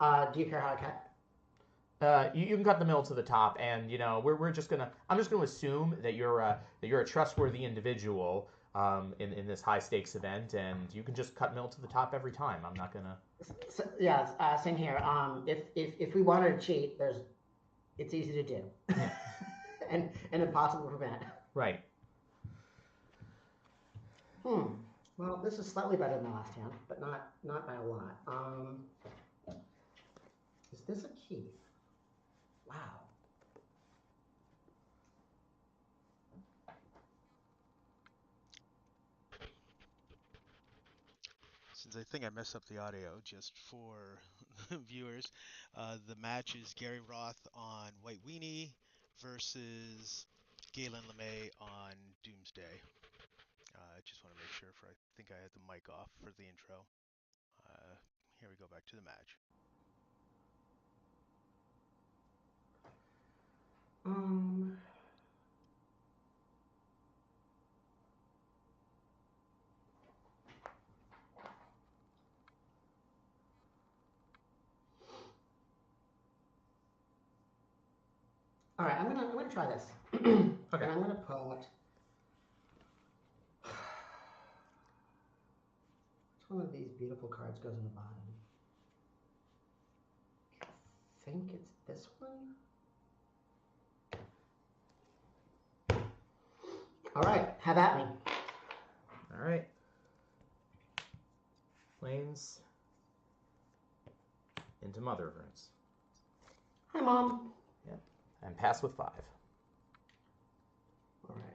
Do you care how I cut? You can cut the middle to the top, and we're just gonna. I'm just gonna assume that you're a trustworthy individual in this high stakes event, and you can just cut middle to the top every time. I'm not gonna. Yeah, same here. If we wanted to cheat, it's easy to do, Yeah. and impossible to prevent. Right. Well, this is slightly better than the last hand, but not by a lot. Is this a key? Wow. Since I think I messed up the audio, just for viewers, the match is Gary Roth on White Weenie versus Galen Lemei on Doomsday. I just want to make sure I think I had the mic off for the intro. Here we go back to the match. All right, I'm gonna try this. Okay. And I'm gonna put. Which one of these beautiful cards goes in the bottom? I think it's this one. All right, have at me. All right. Planes into Mother of Runes. Hi, Mom. Yep. And pass with 5. All right.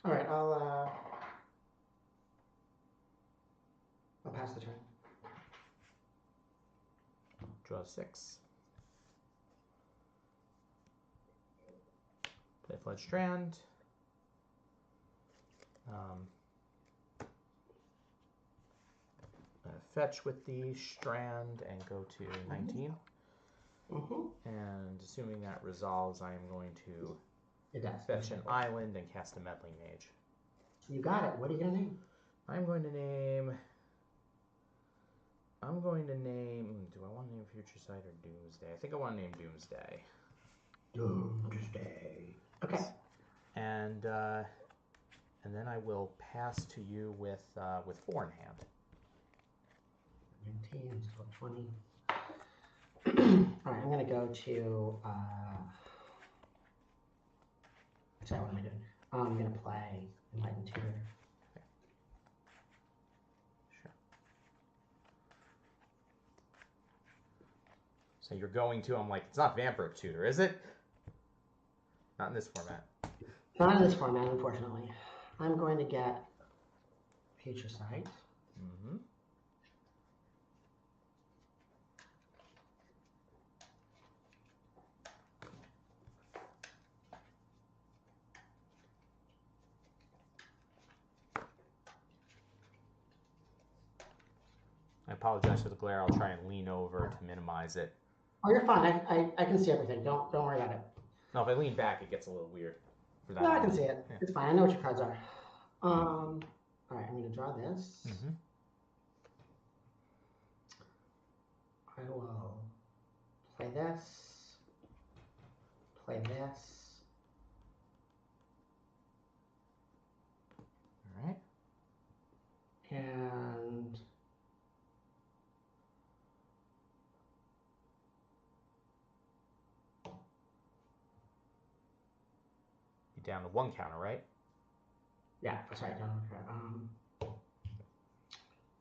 All right, I'll pass the turn. Draw 6. Play Flood Strand. Fetch with the Strand and go to 19. And assuming that resolves, I am going to fetch an island and cast a Meddling Mage. You got it. What are you going to name? I'm going to name... Do I want to name Future Sight or Doomsday? I think I want to name Doomsday. Doomsday. Okay. And then I will pass to you with 4 in hand. 19, 20. All right, I'm going to go to... sorry, what am I doing? I'm going to play Enlightened Tutor. Okay. Sure. So you're going to... I'm like, it's not Vampire Tutor, is it? Not in this format. Not in this format, unfortunately. I'm going to get Future Sight. Mm-hmm. I apologize for the glare. I'll try and lean over to minimize it. Oh, you're fine. I can see everything. Don't worry about it. No, if I lean back, it gets a little weird. For that No, I can see it. Yeah. It's fine. I know what your cards are. All right, I'm going to draw this. Mm-hmm. I will play this. Play this. All right. And You're down to 1 counter, right? Yeah, sorry, down here.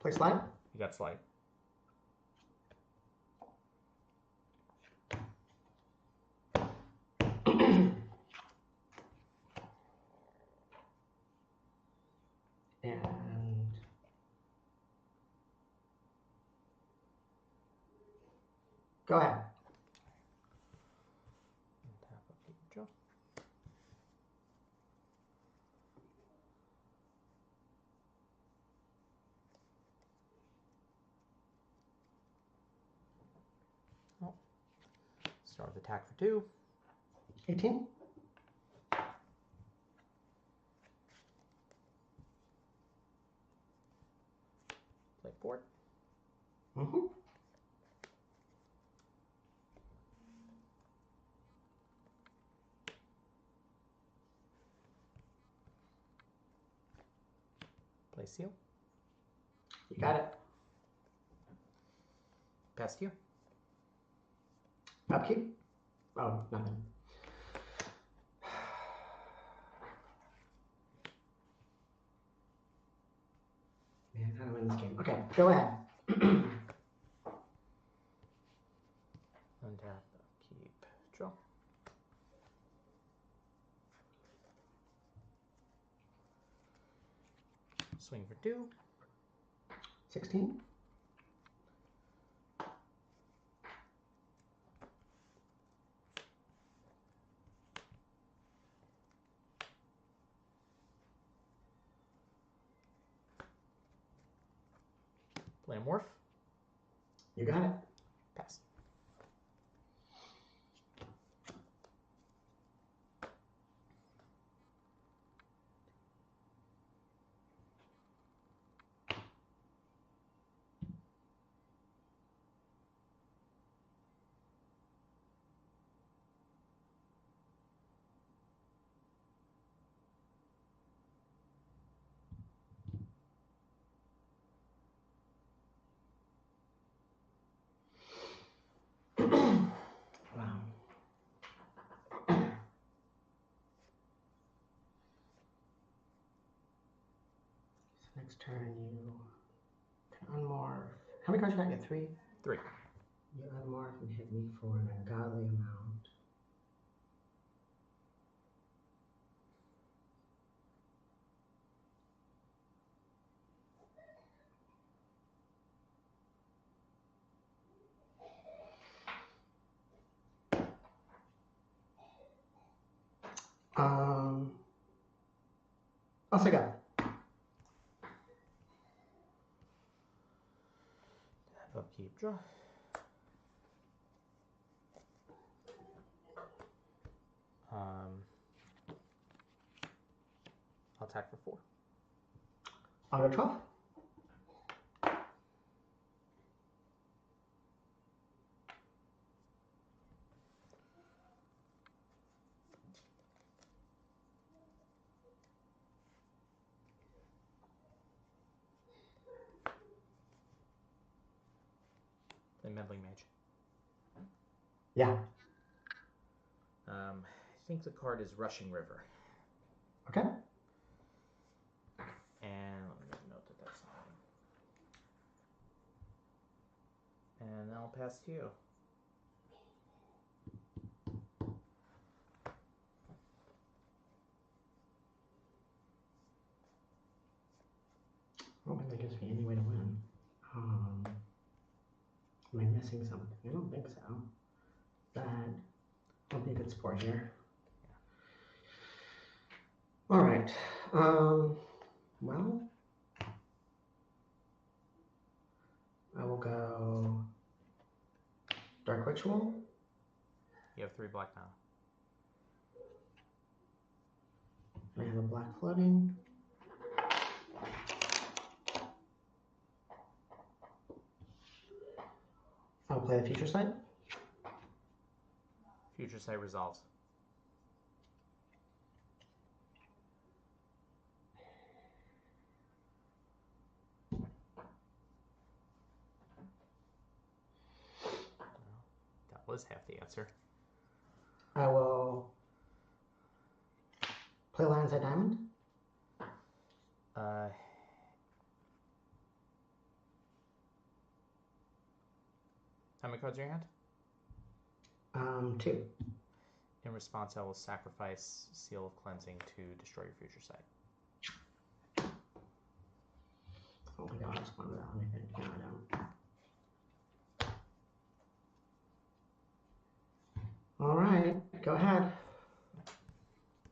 Play slide. You got slide. And go ahead. Tap, upkeep, draw. Oh. Start with attack for 2. 18. Play 4. Mm-hmm. Play seal. You got it. Pass to you. Upkeep. Oh, nothing. Man, how do I win this game? Okay, go ahead. Untap, upkeep, draw. Swing for 2. 16. Play a morph. You got it. Pass. Wow. So next turn you can unmorph. How many cards you got? You got 3? 3. You unmorph and hit me for an ungodly amount. I'll say go. Tap, upkeep, draw. I'll attack for 4. Auto 12. Play meddling mage. Yeah. I think the card is Rushing River. Okay. And let me make a note that that's on. And I'll pass to you. I don't think that gives me any way to win. Am I missing something? I don't think so. But I'll be a good sport here. All right. Well, I will go Dark Ritual. You have 3 black now. I have a black floating. I'll play the Future Sight. Future Sight resolves. That was half the answer. I will play Lionside Diamond. How many cards are in your hand? 2. In response, I will sacrifice Seal of Cleansing to destroy your future sight. Oh my god, I respond to that. Let me think. No, I don't. All right, go ahead.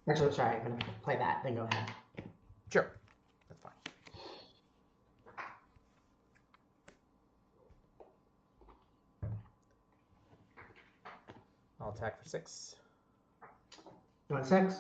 Actually, sorry, I'm going to play that, then go ahead. Sure. That's fine. I'll attack for 6. You want 6?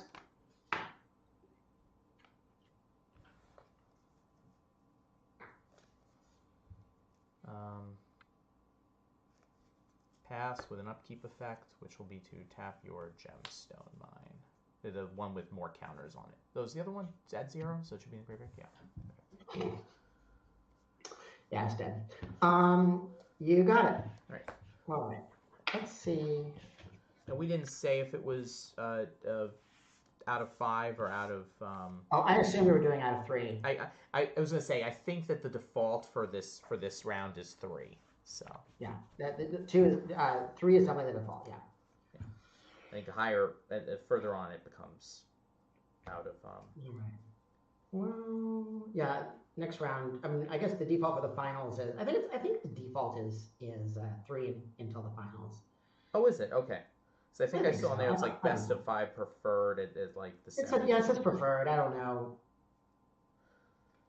Pass with an upkeep effect, which will be to tap your gemstone mine. The one with more counters on it. Those the other one? It's at 0, so it should be in the graveyard? Yeah. Okay. Yeah, it's dead. You got it. All right. All right. Let's see. And we didn't say if it was out of 5 or out of. Oh, I assume we were doing out of 3. I was gonna say I think that the default for this round is 3. So. Yeah, the 2 is 3 is definitely the default. Yeah. I think higher, further on, it becomes out of. All right. Well, yeah. Next round. I mean, I guess the default for the finals is. I think the default is 3 until the finals. Oh, is it? Okay. So I think I saw on there it's like best of 5 preferred. It like the. Yeah, it says preferred. I don't know.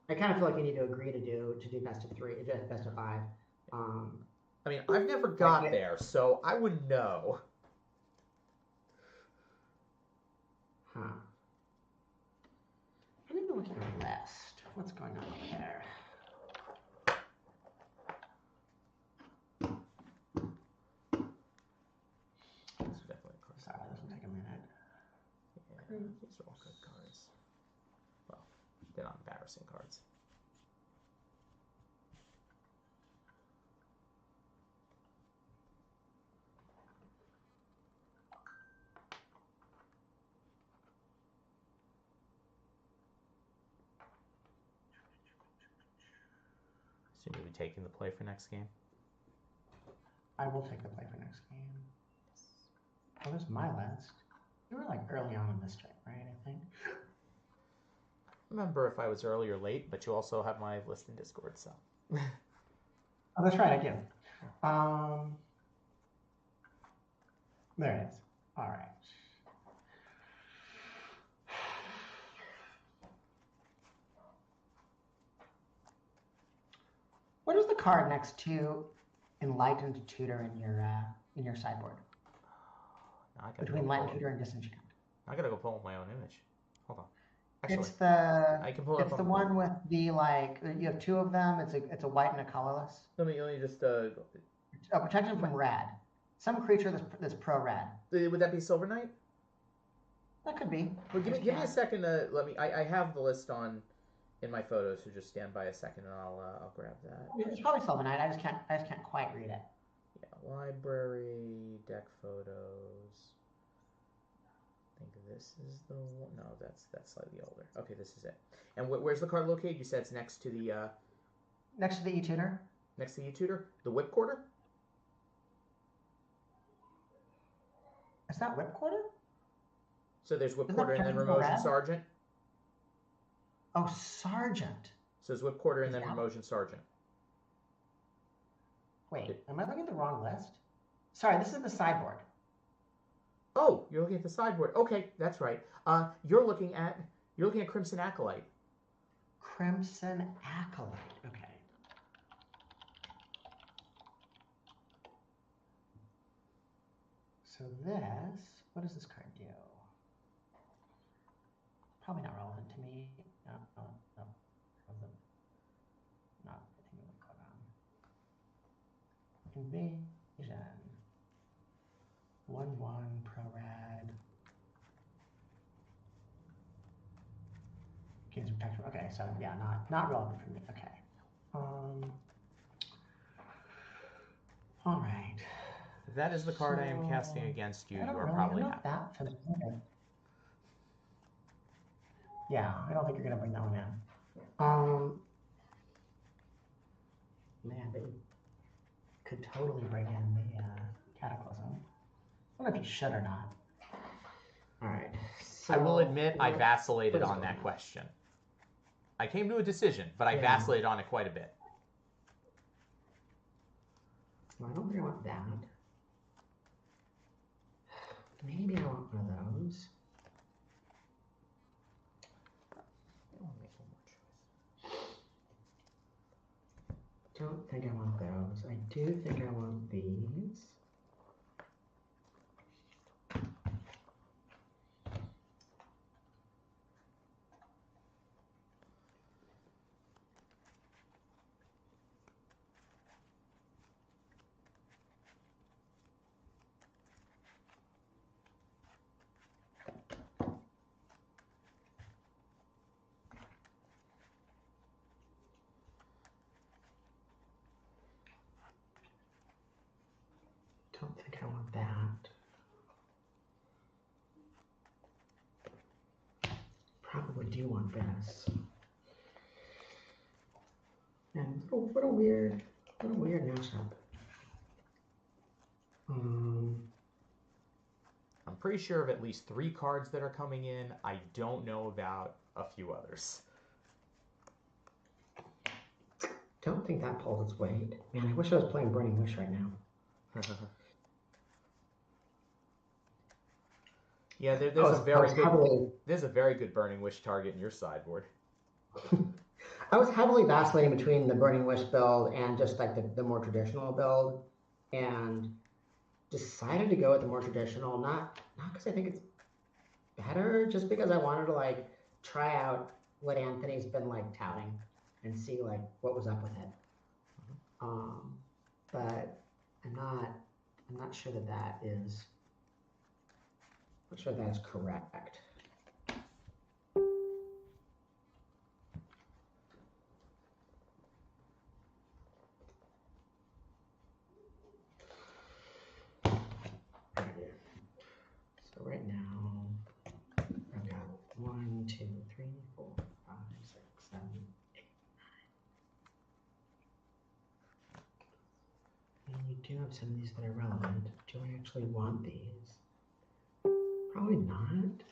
I kind of feel like you need to agree to do best of 3, best of 5. I mean, I've never got there, so I wouldn't know. Huh. I didn't know what's on the list. What's going on over there? This is definitely a card. Sorry, this will take a minute. Yeah, these are all good cards. Well, they're not embarrassing cards. So you'll be taking the play for next game? I will take the play for next game. Oh, there's my list. You were like early on in this trip, right? I think. Remember if I was early or late, but you also have my list in Discord, so. Oh, that's right, I do. There it is. All right. What is the card next to Enlightened Tutor in your sideboard? Between Enlightened Tutor and Disenchant. I gotta go pull up my own image. Hold on. Actually, It's the I can pull it up. It's the one with the you have 2 of them. It's a white and a colorless. Let me just. Protection from rad. Some creature that's pro rad. Would that be Silver Knight? That could be. Well, give me a second. Let me. I have the list in my photos, so just stand by a second, and I'll grab that. It's probably Silver Knight. I just can't quite read it. Yeah, library deck photos. I think this is the one. No, that's slightly older. Okay, this is it. And where's the card located? You said it's next to the. Next to the E-Tutor. Next to the E-Tutor? The Whip Quarter? Is that Whip Quarter? So there's Whip Quarter and then Remotion Sergeant? Oh, Sergeant. So there's Whip Quarter and then Remotion Sergeant. Wait, am I looking at the wrong list? Sorry, this is the sideboard. Oh, you're looking at the sideboard. Okay, that's right. You're looking at Crimson Acolyte. Crimson Acolyte. Okay. So this, what does this card do? Probably not relevant to me. No. Not anything we click on. Invasion. 1/1 pro rad. Gains protection. Okay, so yeah, not relevant for me. Okay. All right. If that is the card I am casting against you, you are probably not. That familiar. Yeah, I don't think you're gonna bring that one in. Man, they could totally bring in the Cataclysm. I don't know if you should or not. All right. So I will admit I vacillated on that question. I came to a decision, but I vacillated on it quite a bit. Well, I don't think I want that. Maybe I want one of those. Don't think I want those. I do think I want these. Don't think I want that. Probably do want this. And what a weird mashup. I'm pretty sure of at least 3 cards that are coming in. I don't know about a few others. Don't think that pulls its weight. Man, I wish I was playing Burning Wish right now. Yeah, there's a very good Burning Wish target in your sideboard. I was heavily vacillating between the Burning Wish build and just like the more traditional build, and decided to go with the more traditional, not because I think it's better, just because I wanted to like try out what Anthony's been like touting and see like what was up with it. But I'm not sure that is correct. So right now I've got 1, 2, 3, 4, 5, 6, 7, 8, 9. And we do have some of these that are relevant. Do I actually want these? Probably not.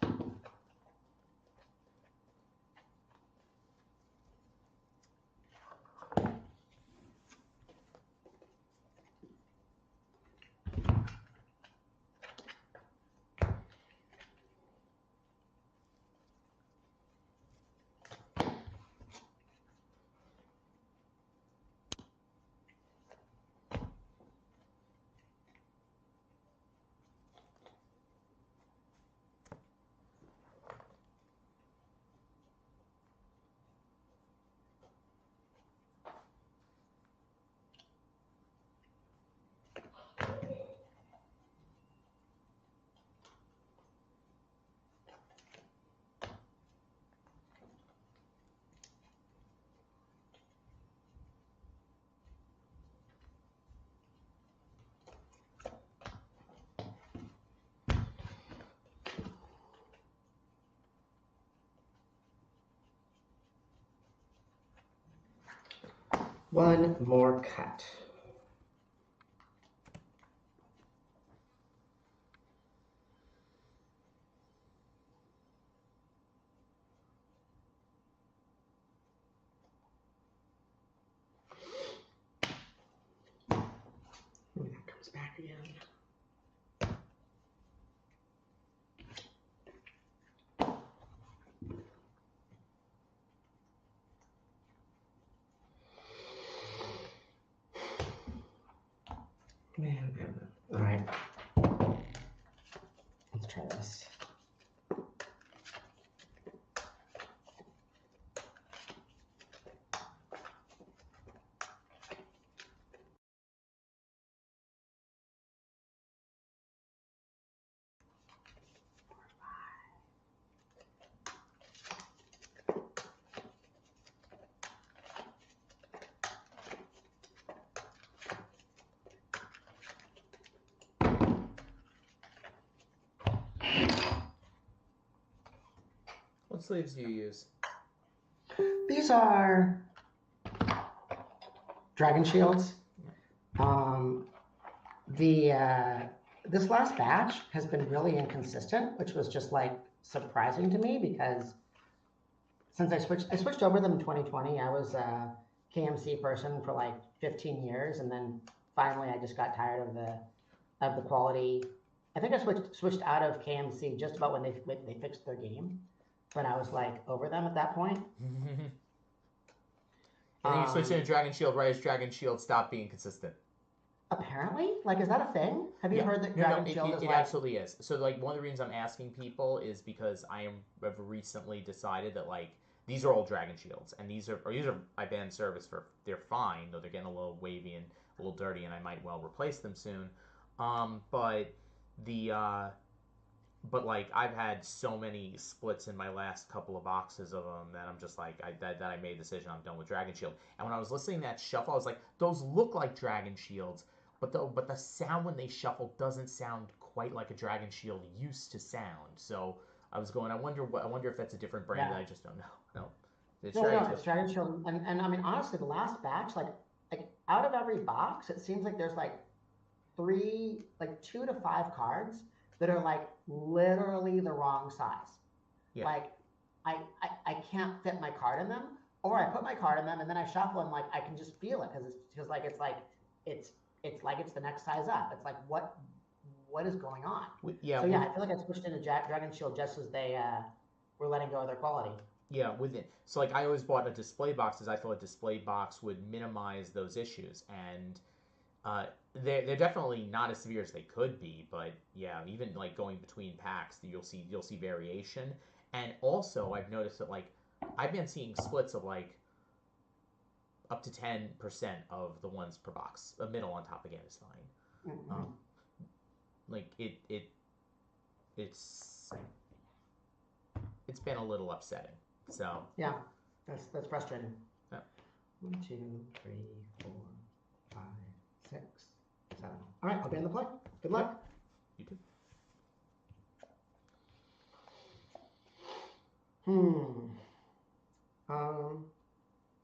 One more cut. Ooh, that comes back again. Man, all right. Let's try this. What sleeves do you use? These these are Dragon Shields. This last batch has been really inconsistent, which was just like surprising to me because since I switched over them in 2020. I was a KMC person for like 15 years, and then finally I just got tired of the quality. I think I switched out of KMC just about when they fixed their game, but I was like over them at that point. And then you switched into Dragon Shield right as Dragon Shield stopped being consistent. Apparently, like, is that a thing? Have you heard that Dragon Shield is it like... absolutely is. So, like, one of the reasons I'm asking people is because have recently decided that, like, these are all Dragon Shields, and these are I banned service for. They're fine, though they're getting a little wavy and a little dirty, and I might well replace them soon. But like I've had so many splits in my last couple of boxes of them that I'm just like that I made a decision I'm done with Dragon Shield. And when I was listening to that shuffle, I was like, those look like Dragon Shields, but the sound when they shuffle doesn't sound quite like a Dragon Shield used to sound. So I was going, I wonder if that's a different brand that I just don't know. No, It's Dragon Shield, and I mean honestly, the last batch, like out of every box, it seems like there's like 2 to 5 cards that are like literally the wrong size. Yeah. Like I can't fit my card in them, or I put my card in them and then I shuffle and like I can just feel it because it's the next size up. It's like what is going on? Yeah. So I feel like I switched into Dragon Shield just as they were letting go of their quality. Yeah, so like I always bought a display box because I thought a display box would minimize those issues, and they're definitely not as severe as they could be, but yeah, even like going between packs, you'll see variation. And also I've noticed that like I've been seeing splits of like up to 10% of the ones per box. A middle on top again is fine. Mm-hmm. Like it's been a little upsetting. So yeah, that's frustrating. Yeah. 1, 2, 3, 4, 5, 6, 7. All right, I'll be in the play. Good luck. You too.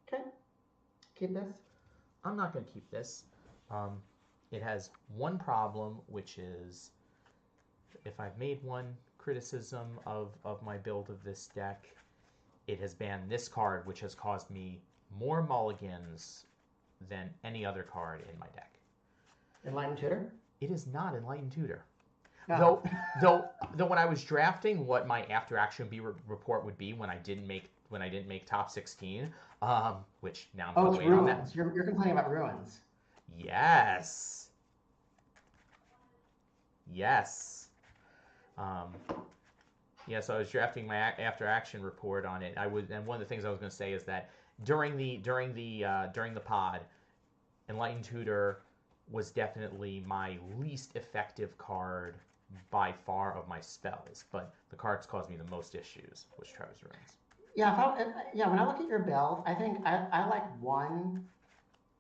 Okay. Keep this. I'm not going to keep this. It has one problem, which is if I've made one criticism of my build of this deck, it has banned this card, which has caused me more mulligans than any other card in my deck. Enlightened Tutor? It is not Enlightened Tutor. Oh. Though when I was drafting what my after action report would be when I didn't make top 16, which now I'm waiting on that. You're complaining about ruins. Yes. Yeah, so I was drafting my after action report on it. And one of the things I was going to say is that during the pod, Enlightened Tutor was definitely my least effective card by far of my spells, but the cards caused me the most issues, which Travis Ruins. Yeah, when I look at your build, I think I like one.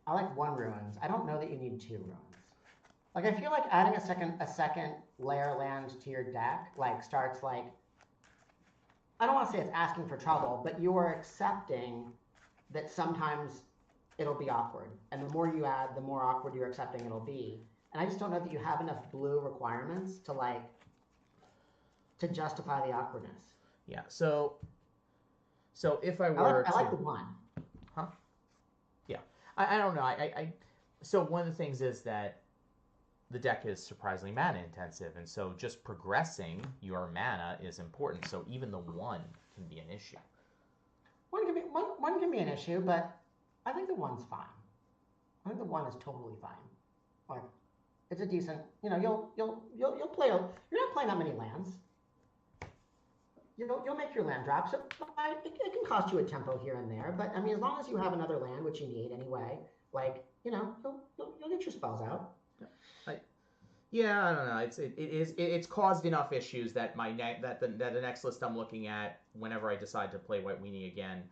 I like 1 ruins. I don't know that you need 2 ruins. Like I feel like adding a second layer land to your deck starts like, I don't want to say it's asking for trouble, but you are accepting that sometimes it'll be awkward, and the more you add, the more awkward you're accepting it'll be. And I just don't know that you have enough blue requirements to justify the awkwardness. Yeah. So if I were I like the 1. Huh? Yeah. I don't know. So one of the things is that the deck is surprisingly mana intensive, and so just progressing your mana is important. So even the 1 can be an issue. One can be an issue, but I think the 1's fine. I think the 1 is totally fine. Like, it's a decent. You'll play. You're not playing that many lands. You'll make your land drops. It can cost you a tempo here and there, but I mean, as long as you have another land, which you need anyway, you'll get your spells out. Yeah, I don't know. It's caused enough issues that the next list I'm looking at whenever I decide to play White Weenie again,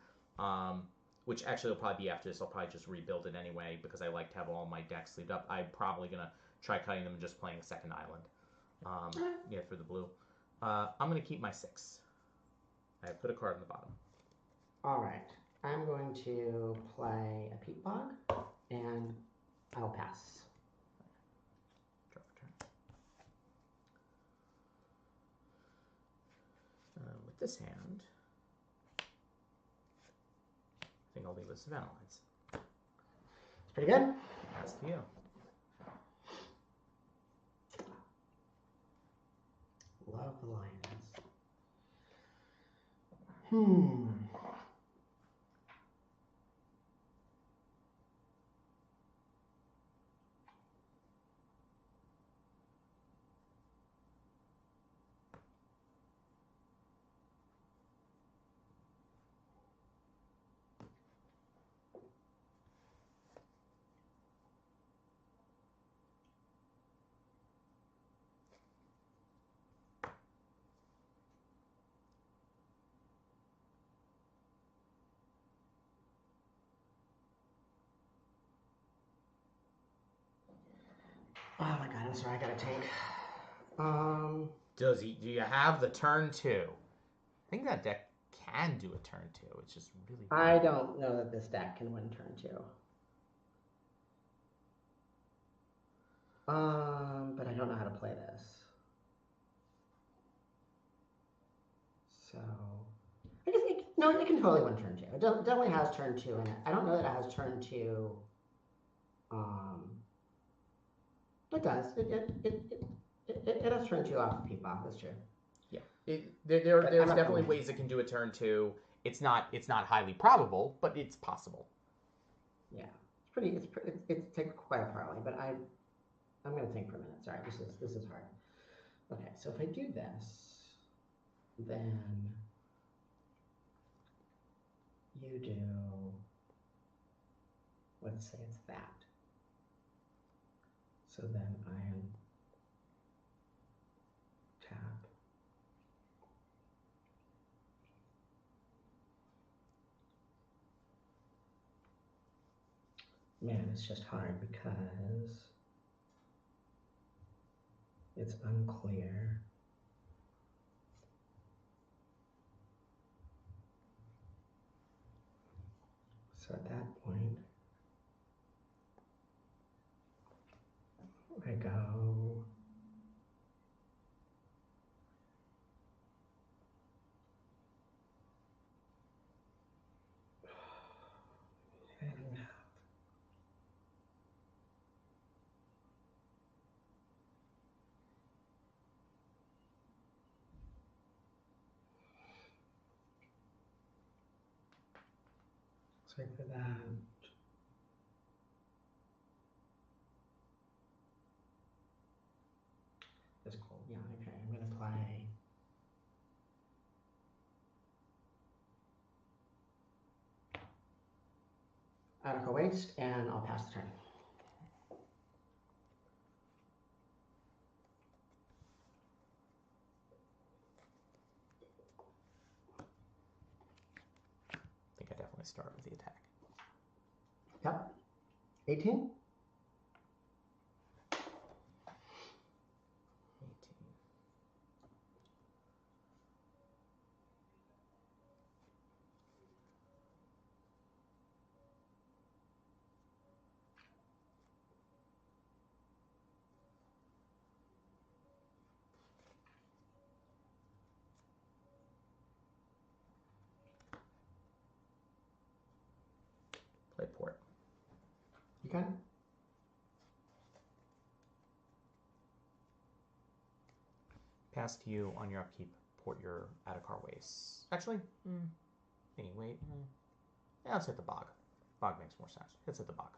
which actually will probably be after this. I'll probably just rebuild it anyway because I like to have all my decks sleeved up. I'm probably gonna try cutting them and just playing a second island. Yeah, for the blue. I'm gonna keep my 6. I put a card on the bottom. All right. I'm going to play a peat bog, and I'll pass. Drop a turn. With this hand, I think I'll leave with Savannah Lines. It's pretty good. That's to you. Love the lions. Oh my god, I'm sorry, I gotta tank. Do you have the turn 2? I think that deck can do a turn 2. It's just really. I don't know that this deck can win turn 2. But I don't know how to play this. So I guess it can totally win turn 2. It definitely has turn 2 in it. I don't know that it has turn 2. It does. It has turn 2 off the peat bog. That's true. Yeah, there's definitely ways it can do a turn 2. It's not highly probable, but it's possible. Yeah, it's take quite a parlay, but I'm gonna think for a minute. Sorry, this is hard. Okay, so if I do this, then you do. Let's say it's that. So then I tap. Man, it's just hard because it's unclear. So at that point, I go. So for that, that's cool. Yeah, okay. I'm gonna play. Article waste, and I'll pass the turn. I think I definitely start with the attack. Yep. 18? 18. Play port. You got it? Pass to you on your upkeep. Port your Adakar Waste. Actually, anyway, yeah, let's hit the bog. Bog makes more sense. Let's hit the bog.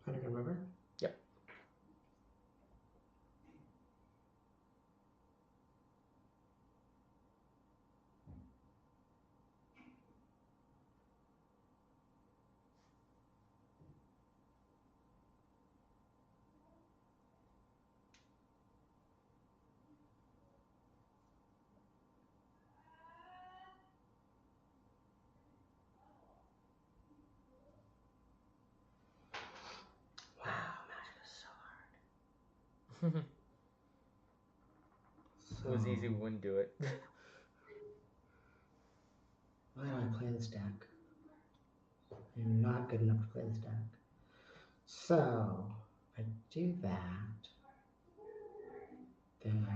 Underground River? Yep. Wow, Magic is so hard. If it was easy, we wouldn't do it. Why do I play this deck? I'm not good enough to play this deck. So, if I do that, then I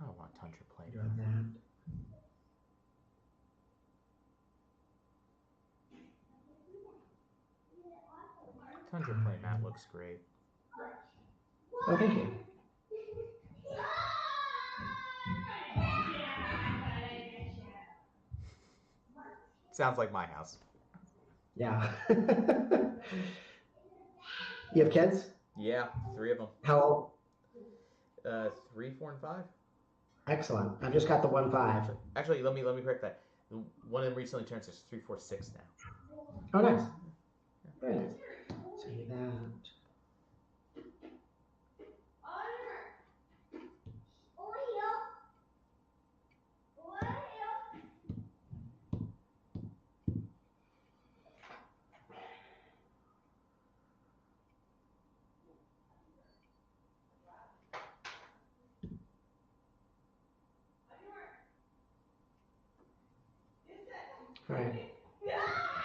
don't want Tundra play. draw that. Tundra play, Matt, looks great. Oh, thank you. Sounds like my house. Yeah. You have kids? Yeah, 3 of them. How old? 3, 4, and 5. Excellent. I've just got the 1-5. Actually, let me correct that. One of them recently turned 6, 3, 4, 6 now. Oh, nice. Very nice. So do that. All right.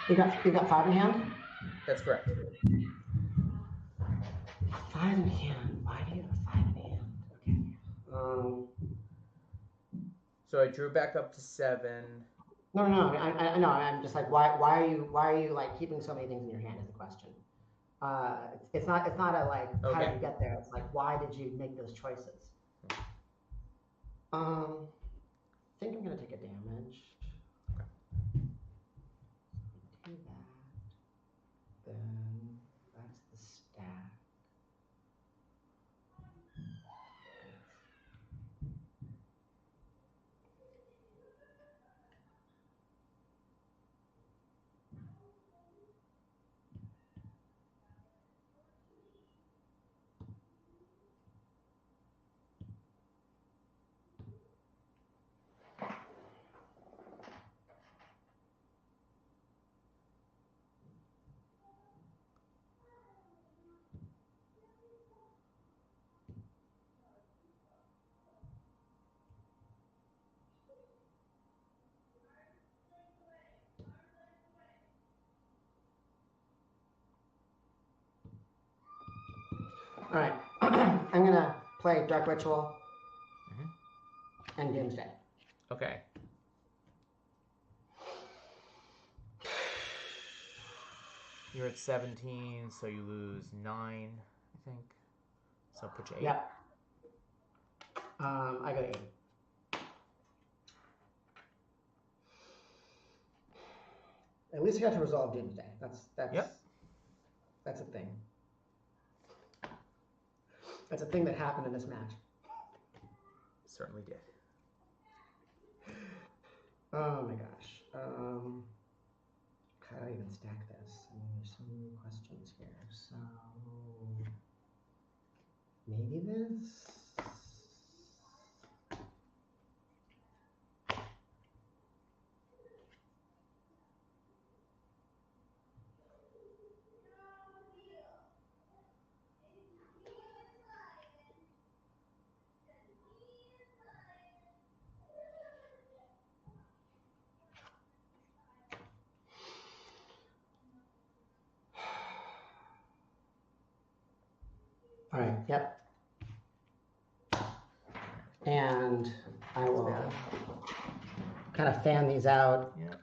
You got 5 in hand? That's correct. 5 in hand. Why do you have 5 in hand? Okay. So I drew back up to 7. No. I know. I'm just like, why are you like keeping so many things in your hand? Is the question. It's not a like how did you get there? It's like why did you make those choices? I think I'm gonna take a damage. Do that. Then that's the stack. All right. I'm gonna play Dark Ritual and Doomsday. Okay. You're at 17, so you lose 9, I think. So put you 8. Yep. I got 8. At least I got to resolve Doomsday. That's a thing. That's a thing that happened in this match. Certainly did. Oh my gosh. How do I even stack this? I mean, there's so many questions here. So maybe this. All right, yep. And I will kind of fan these out. Yep.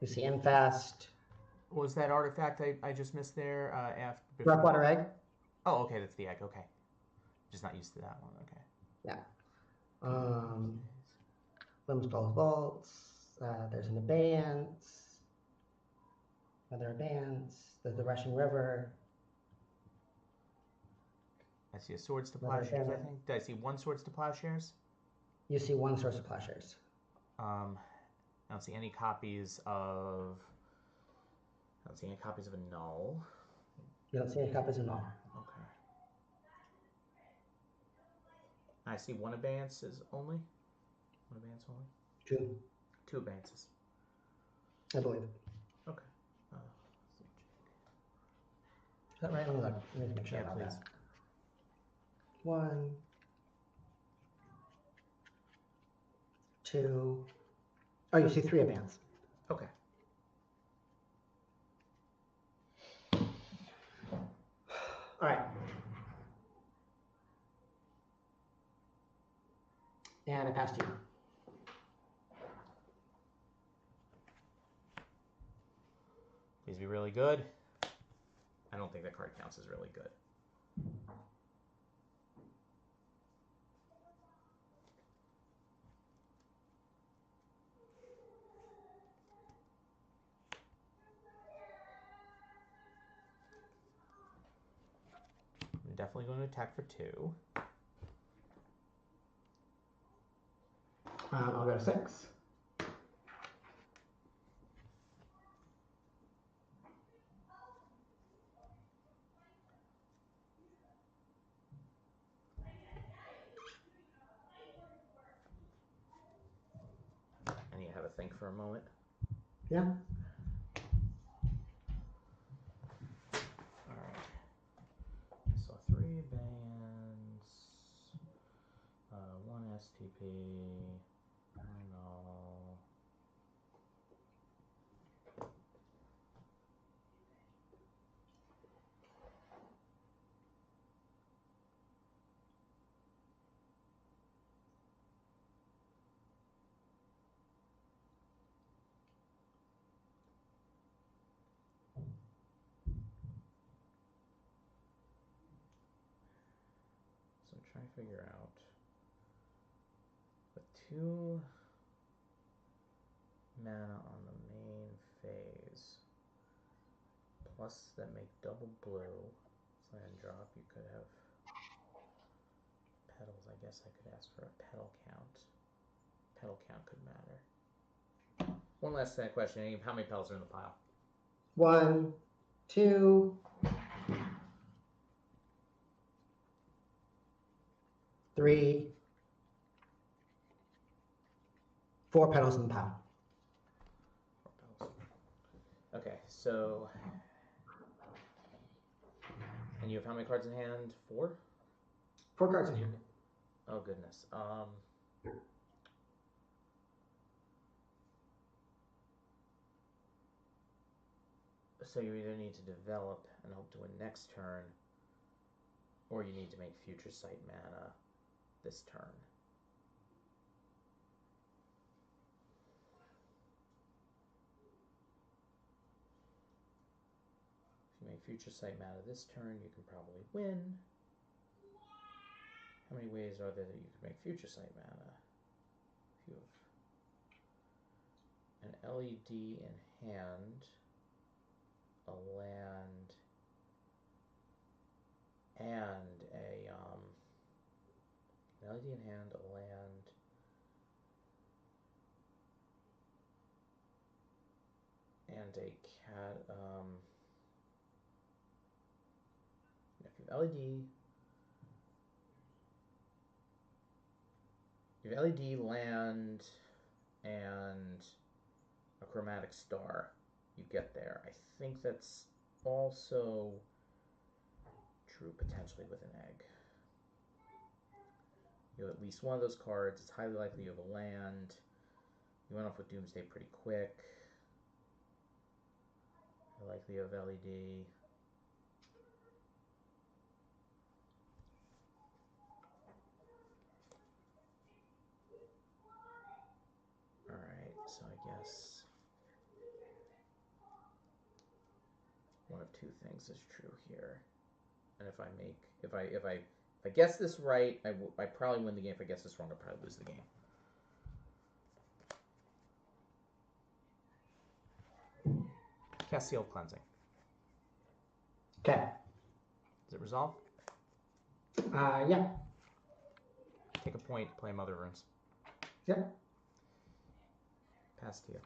We see Infest. What was that artifact I just missed there? After Rough Egg. Oh, okay, that's the egg. Okay. Just not used to that one. Okay. Yeah. Limspell's Vaults. There's an abeyance. Another abeyance. There's the Rushing River. I see a Swords to Another Plowshares, I abeyance. think. Did I see one Swords to Plowshares? You see one Source of Plowshares. I don't see any copies of... I don't see any copies of a Null. You don't see any copies at all. Okay. I see one Abeyances only. One Abeyance only. Two, Two Abeyances. I believe. Okay. Is that right? Let me look. Let me make sure Yeah, about please. that. One, two. Oh, you see three abeyance. Okay. All right. And I passed you. Please be really good. I don't think that card counts as really good. I'm definitely going to attack for 2. I'll go to 6. I need to have a think for a moment. Yeah. Alright. So 3 Abeyance, 1 STP, 1 Null. So I'm trying to figure out the 2 mana on the main phase, plus that make double blue, land drop. You could have petals. I guess I could ask for a petal count. Petal count could matter. One last question. How many petals are in the pile? 1, 2, 3, 4 petals in the pile. 4 petals. Okay, so... And you have how many cards in hand? 4? 4 cards in hand. Oh, goodness. So you either need to develop and hope to win next turn, or you need to make future sight mana this turn. If you make future sight mana this turn, you can probably win. How many ways are there that you can make future sight mana? If you have an LED in hand, a land, and an LED in hand, a land, and a cat. If you have LED, you have LED, land, and a chromatic star. You get there. I think that's also true potentially with an egg. You have at least one of those cards. It's highly likely you have a land. You went off with Doomsday pretty quick. Likely you have LED. Alright, so I guess one of two things is true here. And if I guess this right, I probably win the game. If I guess this wrong, I'll probably lose the game. Cast Seal of Cleansing. Okay. Does it resolve? Yeah. Take a point, play Mother of Runes. Yep. Pass to you.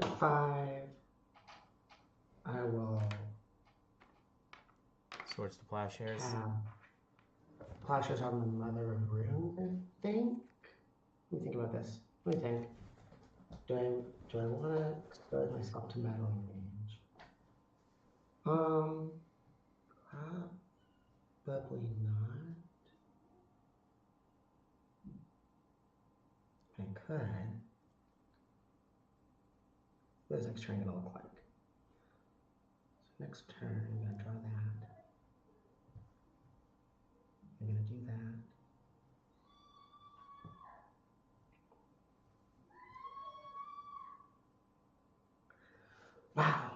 Got 5. I will Swords to Plowshares. have Plowshares on the Mother of Runes, I think. Let me think about this. Let me think. Do I want to expose myself to meddling range? Probably not. I could. What is next turn gonna look like? So next turn, I'm gonna draw that. I'm gonna do that. Wow.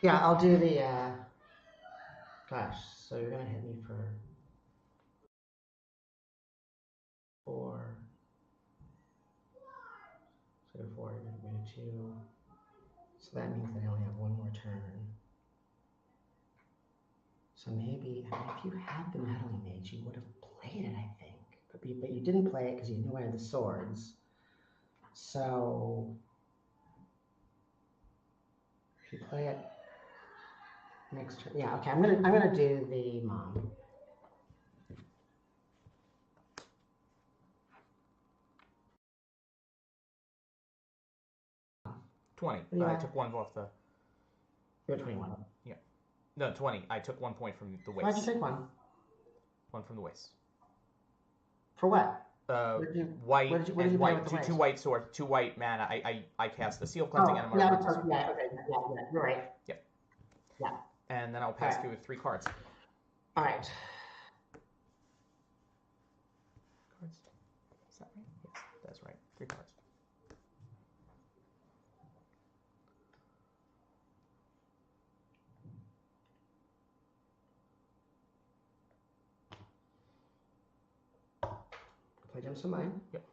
Yeah, I'll do the, gosh, so you're gonna hit me for 4. So 4, you're gonna hit me to 2. So that means that I only have one more turn. So maybe, I mean, if you had the meddling mage, you would have played it, I think. But you didn't play it because you knew I had the swords. So if you play it next turn, yeah, okay. I'm gonna do the mom. $20. Yeah. I took 1 off the. You're 21. Yeah. No, 20. I took 1 point from the waist. Why'd you take 1? 1 from the waist. For what? White what did you and buy white. with the Two waist? white swords. 2 white mana. I cast the Seal of Cleansing and a yeah, Mother of Runes. yeah, okay, yeah, you're right. Yep. Yeah. And then I'll pass Alright. through with 3 cards. All right. Cards. Is that right? Yes, that's right. 3 cards. Play Gems of Mine. Yep.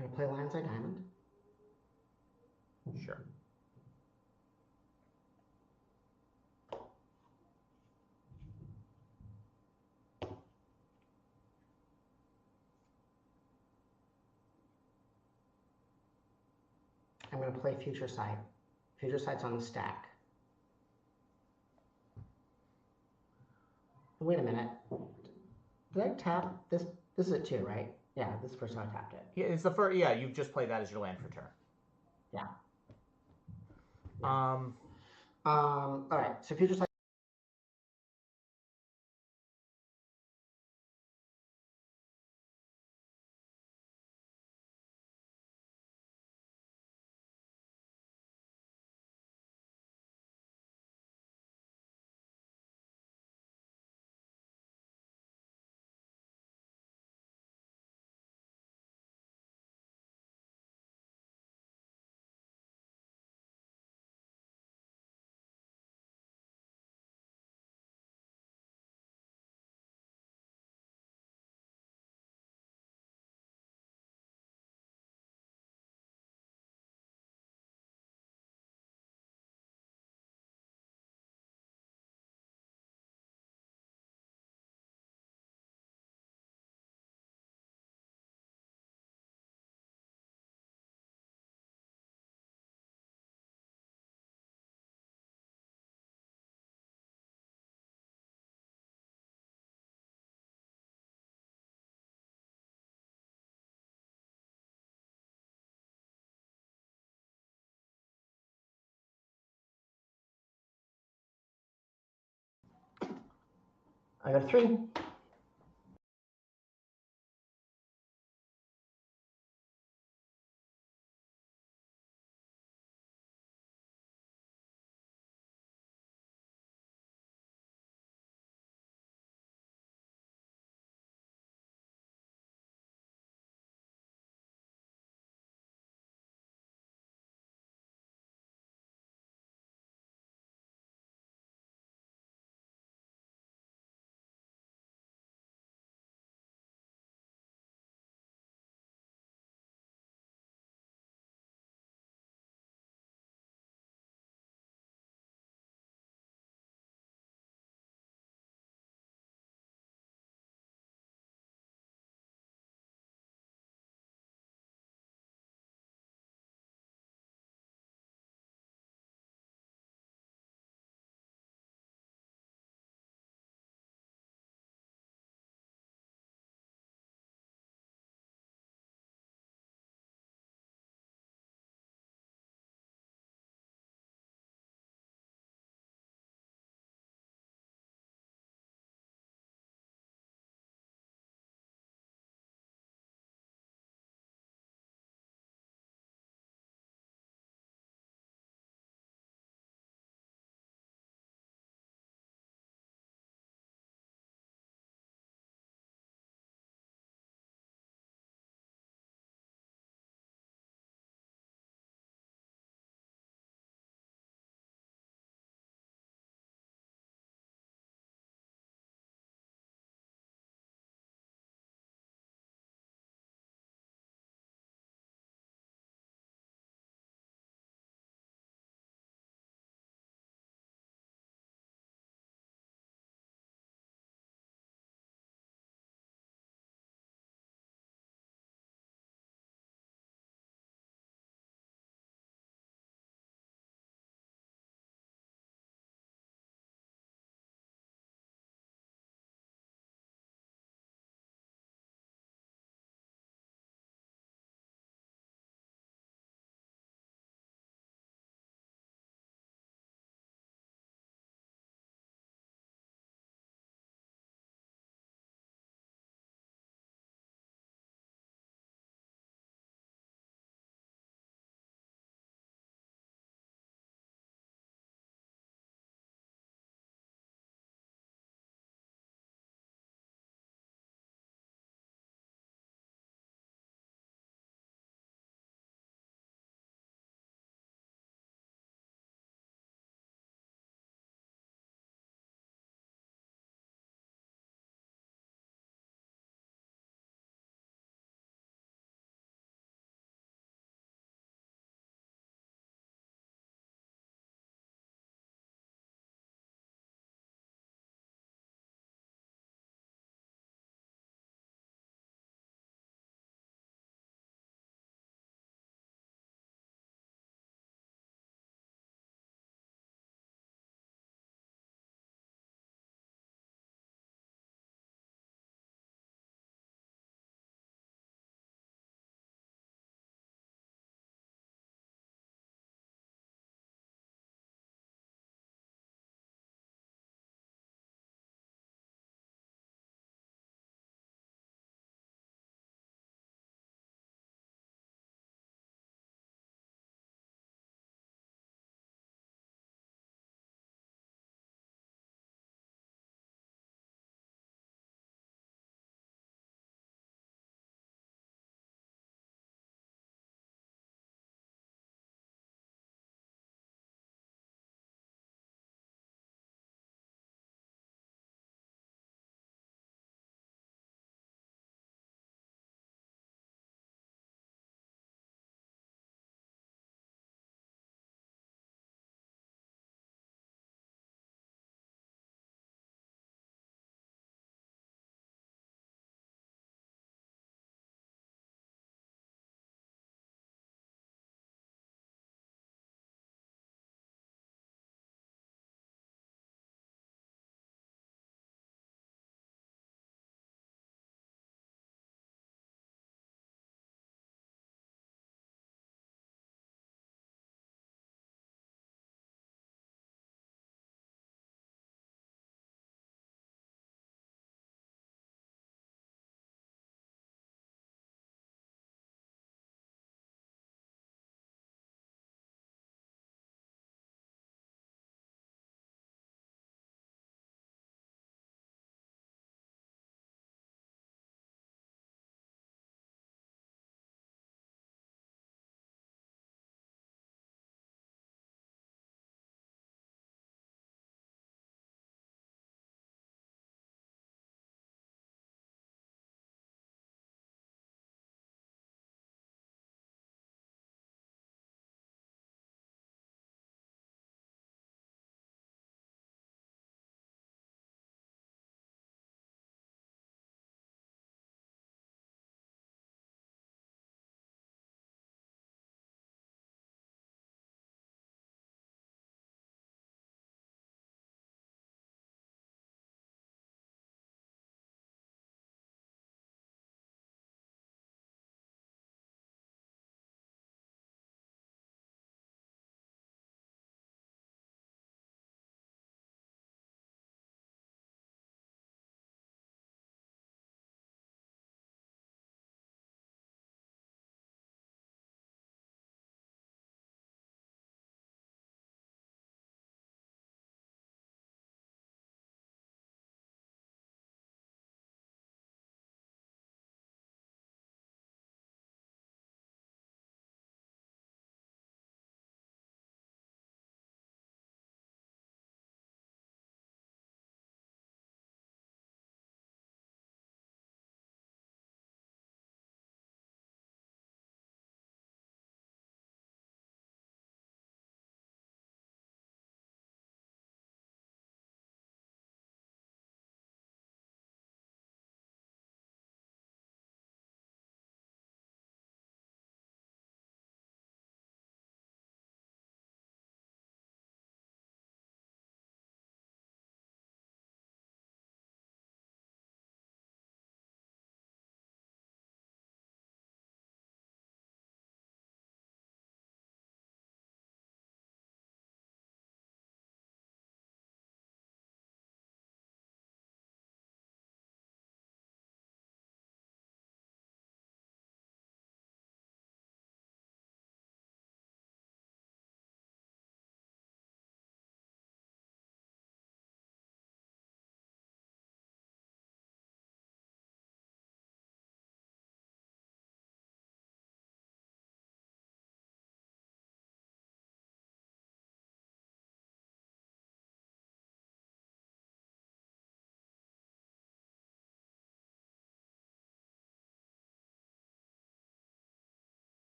I'm gonna play Lion's Eye Diamond. Sure. I'm gonna play Future Sight. Future Sight's on the stack. Wait a minute. Did I tap this? This is it too, right? Yeah, this is the first time I tapped it. Yeah, it's the first. Yeah, you just play that as your land for turn. Yeah. All right. So Future Sight. I got a 3.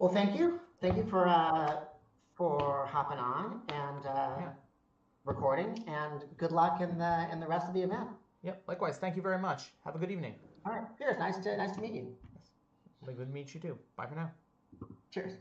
Well, thank you. Thank you for hopping on and recording, and good luck in the rest of the event. Yep. Likewise. Thank you very much. Have a good evening. All right. Cheers. Nice to meet you. Good to meet you too. Bye for now. Cheers.